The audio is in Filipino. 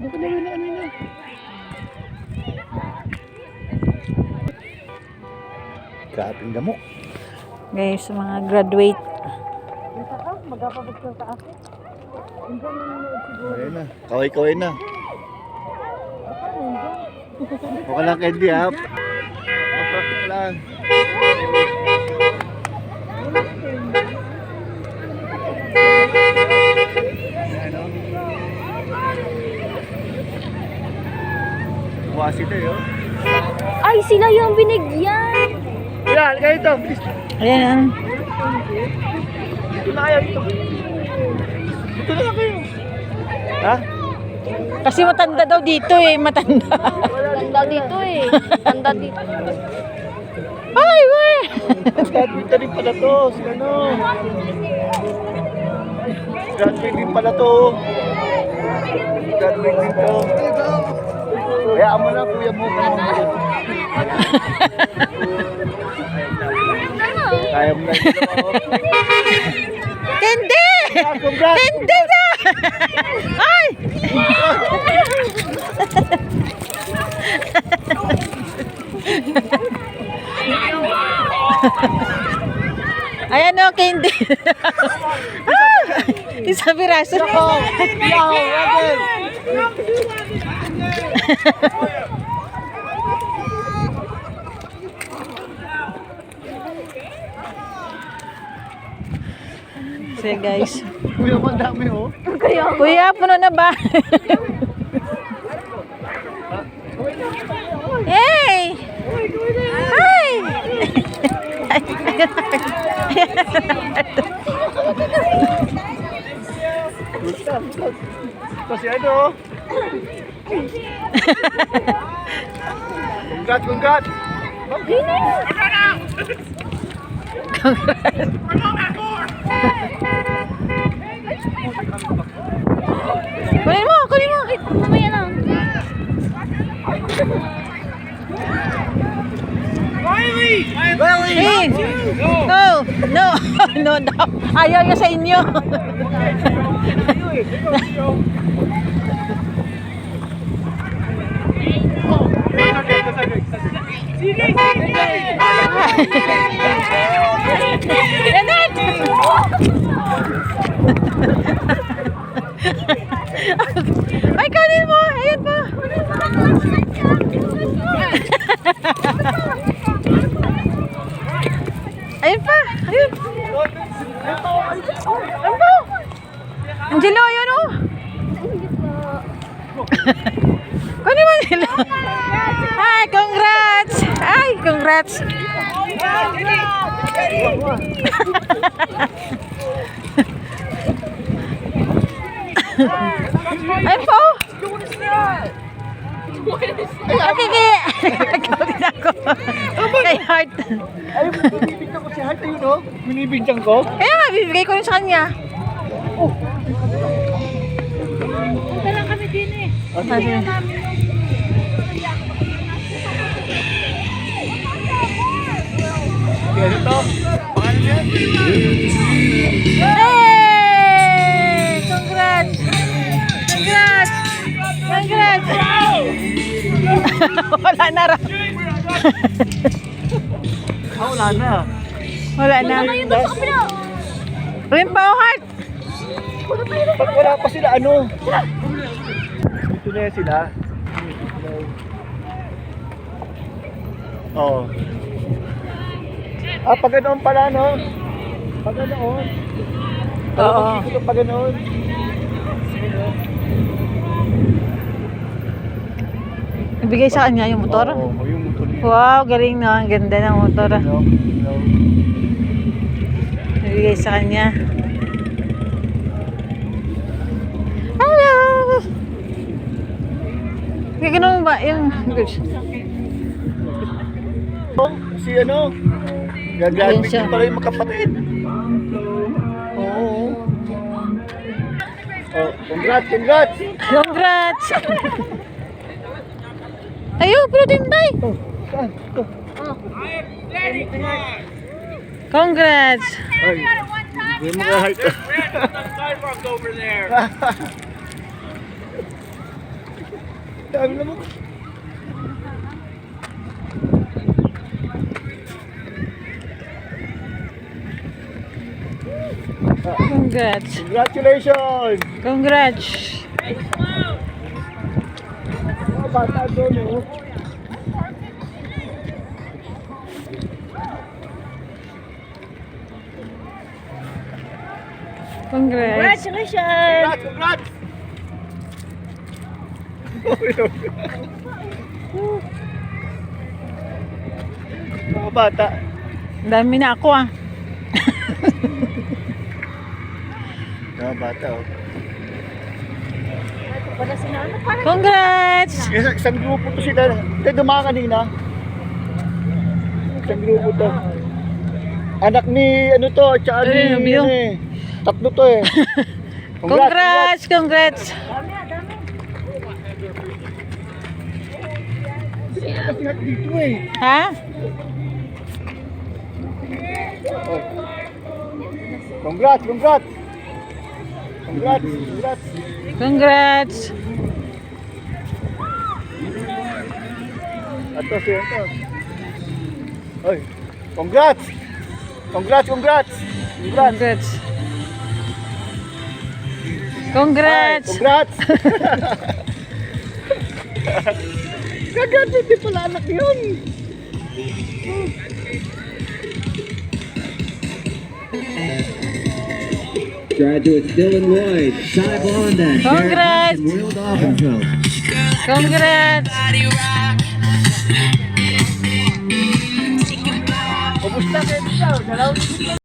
Bukan na rin na ano niya. Kaping damok. Guys, mga graduate. Ayan na. Kaway-kaway na. Okay lang, Candy, ha? Okay lang. Bukas ito, yun. Ay, sila yung binigyan. Yan, kayo ito. Please. Ayan. Dito na kayo, dito. Dito na lang kayo. Ha? Kasi matanda daw dito eh. Matanda. Tanda dito eh. Tanda dito. Ay, wey! Graduate din pala to. Si ano? Graduate din pala to. Graduate din to. Kaya mo na, kuya mo. Kaya mo na ito ako. Hindi! Congrats! Hindi na! Ay! Ayan o, candy. Isang piraso. Sige guys. Kuya mo, ang dami oh. Kuya, puno na ba? Hey! Hi! Kasi ano? Congrats, congrats! Kunin mo, kunin mo. Mamaya lang. Hey! No! No! No daw. Ayaw niya sa inyo. Renan! Ay, kanin mo! Ayan pa! Ayun pa! Ayun! Ayun pa! Angelo, ayun oh! Kunin mo nila! Hi! Congrats! Ay! Congrats! Ayun pa oh! Okay, kaya! Nagkawin ako! Kay Heart! Ay, binibigyan ko si Heart ayun oh. Binibigyan ko. Kaya nga, bibigay ko rin sa kanya. Punta lang kami din eh. Kasi, Kaya ito. Pangalan niya? hey! Congrats! Congrats! Congrats! Wala na raw. Wala na. Wala na. Ayun doon sa kapila. Rin pa oh, Heart! Pag wala pa sila ano? Dito na yan sila. Oo. Ah, pag ganoon pala no? Pag ganoon. Oo. Pag ganoon. Ibigay sa kanya yung motor. Oo, yung motor niya. Wow, galing no. Ang ganda ng motor. No, no. Ibigay sa kanya. Hello! Gano'n ba yung... Oh, si ano? Gagamit Ayun siya. pala yung magkapatid. Oo. Oh, congrats, congrats! Congrats! Ayun, pero tintay! Oh, saan? Ito. Congrats! Ay, yung mga heart. Dami na mo. Congrats. Congratulations! Congrats. Mga bata doon, oh. Congrats. Congratulations! Congrats! Mga bata. Dami na ako ah. Mga bata, oh. Wala si Nana. Congrats. Isang grupo to sila. Hindi, dumaan kanina. Isang grupo to. Anak ni, ano to, tsaka ni, Ayun, Bio. ano eh. Tatlo to eh. Congrats. Congrats. Congrats dito eh. Ha? Oh. Congrats, congrats. Congrats, congrats. Congrats. Ato siya ito. Oy, congrats. Congrats, congrats. Congrats. Congrats. Congrats. Ay, congrats. Kagad, hindi pala anak yun. Graduates Dylan Lloyd, Ty Blondin, Congrats. and Will Dolphinville. Congrats. Kumusta kayo siya?